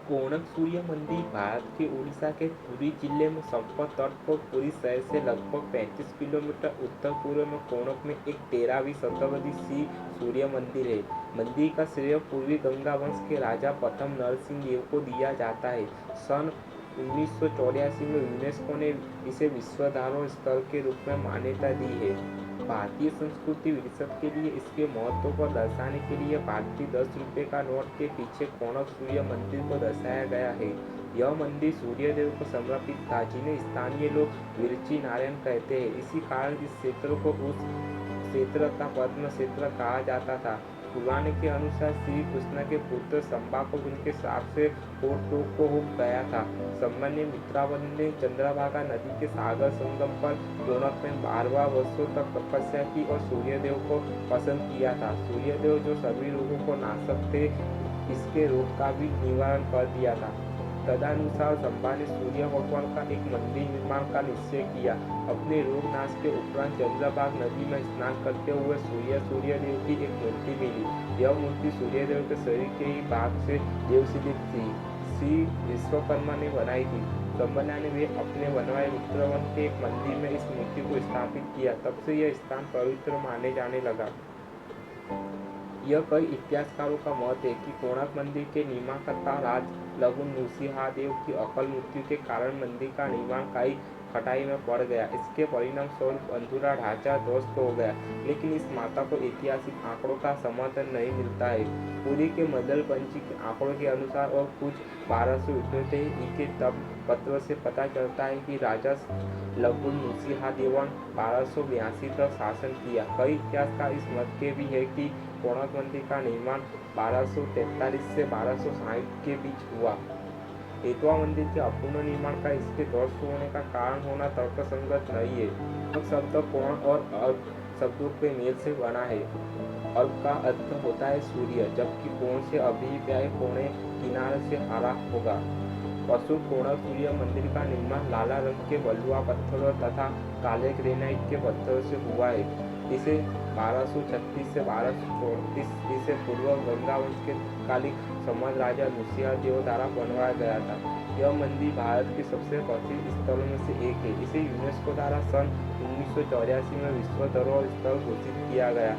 कोणक सूर्य मंदिर भारत के उड़ीसा के पुरी जिले में संपर्क तट पर पुरी शहर से लगभग 35 किलोमीटर उत्तर पूर्व में कोणक में एक 13वीं शताब्दी सी सूर्य मंदिर है। मंदिर का श्रेय पूर्वी गंगा वंश के राजा प्रथम नरसिंह देव को दिया जाता है। सन 1984 में यूनेस्को ने इसे विश्व धरोहर स्थल के रूप में मान्यता दी है। भारतीय संस्कृति विरासत के लिए इसके महत्व को दर्शाने के लिए भारतीय 10 रुपये का नोट के पीछे कोणक सूर्य मंदिर को दर्शाया गया है। यह मंदिर सूर्यदेव को समर्पित था, जिन्हें स्थानीय लोग विरची नारायण कहते हैं। इसी कारण इस क्षेत्र को उस क्षेत्र का पद्म क्षेत्र कहा जाता था। पुराण के अनुसार श्री कृष्ण के पुत्र संबा को उनके साप से कोट हो गया था। संबा ने मित्रावन ने चंद्रभागा नदी के सागर संगम पर कोणक में 12 वर्षों तक तपस्या की और सूर्यदेव को पसंद किया था। सूर्यदेव जो सभी रोगों को नाशक थे, इसके रोग का भी निवारण कर दिया था। तदनुसार संबा ने सूर्य भगवान का एक मंदिर निर्माण का निश्चय किया। अपने रोग नाश के उपरांत चंद्रभाग नदी में स्नान करते हुए सूर्यदेव की एक मूर्ति मिली। यह मूर्ति सूर्यदेव के शरीर के ही भाग से देवसिद्ध थी। श्री विश्वकर्मा ने बनाई थी। संबा ने भी अपने बनवाए मित्रवन के एक मंदिर में इस मूर्ति को स्थापित किया। तब से यह स्थान पवित्र माने जाने लगा। यह कई इतिहासकारों का मत है कि कोणार्क मंदिर के निर्माणकर्ता राज लघुन नृसिंहदेव की अकाल मृत्यु के कारण मंदिर का निर्माण कई खटाई में पड़ गया। इसके परिणाम स्वरूप अधूरा ढांचा ध्वस्त हो गया, लेकिन इस माता को ऐतिहासिक आंकड़ों का समर्थन नहीं मिलता है। पुरी के मदलपंची के आंकड़ों के अनुसार और कुछ 1278 के तब पत्र से पता चलता है कि राजा लघुन नृसिंहदेवन 1282 तक शासन किया। कई इतिहासकार इस मत के भी है कि कोणार्क मंदिर का निर्माण 1243 से 1260 के बीच हुआ। एतवा मंदिर के अपूर्ण निर्माण का इसके ध्वस्त होने का कारण होना तर्कसंगत नहीं है। शब्द कोण और अर्क शब्दों के मेल से बना है। अर्क का अर्थ होता है सूर्य, जबकि कोण से अभिप्राय कोणे किनारे से हरा होगा। पशु कोणार्क सूर्य मंदिर का निर्माण लाला रंग के बलुआ पत्थरों तथा काले ग्रेनाइट के पत्थरों से हुआ है। इसे 1236 से 1234 ईसा पूर्व गंगा वंश के कालिक सम्राट राजा नृसिंहदेव द्वारा बनवाया गया था। यह मंदिर भारत के सबसे प्रसिद्ध स्थलों में से एक है। इसे यूनेस्को द्वारा सन 1984 में विश्व धरोहर स्थल घोषित किया गया।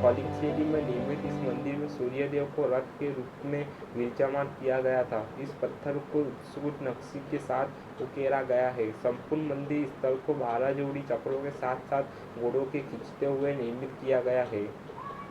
कलिंग शैली में निर्मित इस मंदिर में सूर्यदेव को रथ के रूप में विराजमान किया गया था। इस पत्थर को उत्कृष्ट नक्शी के साथ उकेरा गया है। संपूर्ण मंदिर स्थल को 12 जोड़ी चक्रों के साथ साथ घोड़ों के खींचते हुए निर्मित किया गया है,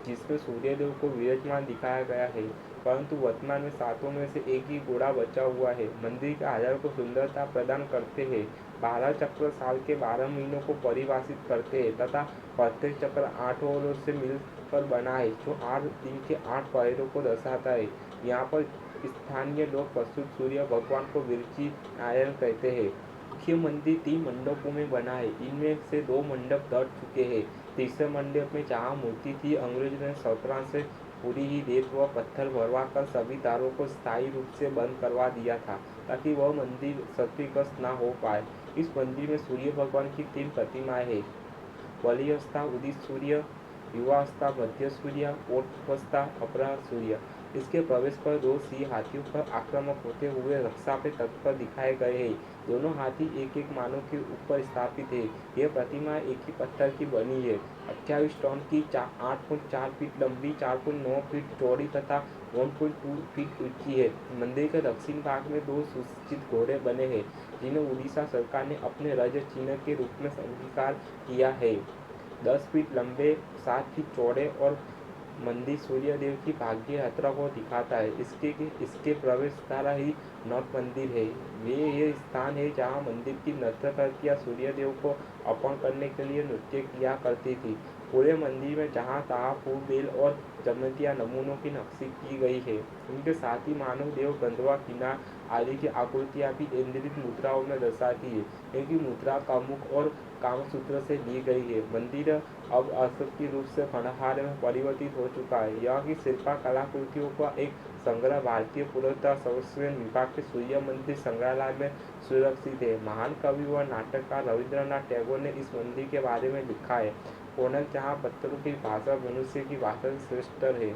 जिसमें सूर्यदेव को विराजमान दिखाया गया है, परंतु वर्तमान में 7 में से एक ही घोड़ा बचा हुआ है। मंदिर के आधार को सुंदरता प्रदान करते हैं। 12 चक्र साल के 12 महीनों को परिभाषित करते हैं तथा प्रत्येक चक्र 8 ओरों से मिलकर बना है, जो 8 दिन के 8 पहरों को दर्शाता है। यहाँ पर स्थानीय लोग प्रस्तुत सूर्य भगवान को विरची नारायण कहते हैं। मुख्य मंदिर 3 मंडपों में बना है। इनमें से 2 मंडप ढह चुके हैं। तीसरे मंडप में जहाँ मूर्ति थी, अंग्रेजों ने 17 से पूरी ही रेत व पत्थर भरवाकर सभी द्वारों को स्थायी रूप से बंद करवा दिया था, ताकि वह मंदिर क्षतिग्रस्त न हो पाए। इस मंदिर में सूर्य भगवान की 3 प्रतिमाएं हैं। बाल्यावस्था उदित सूर्य, युवावस्था मध्य सूर्य, ओठावस्था अपराह सूर्य। इसके प्रवेश पर 2 सिंह हाथियों पर आक्रामक होते हुए रक्षा पे तत्पर दिखाए गए हैं। दोनों हाथी एक एक मानव के ऊपर स्थापित है। यह प्रतिमा एक ही पत्थर की बनी है। 28 टन की 8.4 फीट लंबी, 4.9 फीट चौड़ी तथा 1.2 फीट ऊंची है। मंदिर के दक्षिण भाग में 2 सुसज्जित घोड़े बने हैं, जिन्हें उड़ीसा सरकार ने अपने राज्य चिन्ह के रूप में अंगीकार किया है। 10 फीट लंबे, 7 फीट चौड़े और मंदिर सूर्यदेव की भाग्य यात्रा को दिखाता है। इसके प्रवेश द्वार ही नौक मंदिर है। ये स्थान है जहाँ मंदिर की नर्तकियाँ सूर्यदेव को अर्पण करने के लिए नृत्य किया करती थी। पूरे मंदिर में जहाँ तहाँ फूल, बेल और ज्यामितीय नमूनों की नक्शी की गई है। इनके साथ ही मानव देव, गंधर्व, किन्नर आदि की आकृतियाँ भी इंद्रित मुद्राओं में दर्शाती है। इनकी मुद्रा कामुक और कामसूत्र से ली गई है। मंदिर अब अस्थायी रूप से खंडहर में परिवर्तित हो चुका है। यहाँ की शिल्प कलाकृतियों का एक संग्रह भारतीय पुरातत्व सर्वेक्षण विभाग के सूर्य मंदिर संग्रहालय में सुरक्षित है। महान कवि व नाटककार रविंद्रनाथ टैगोर ने इस मंदिर के बारे में लिखा है, कोणार्क जहाँ पत्थरों की भाषा मनुष्य की भाषा से श्रेष्ठ है।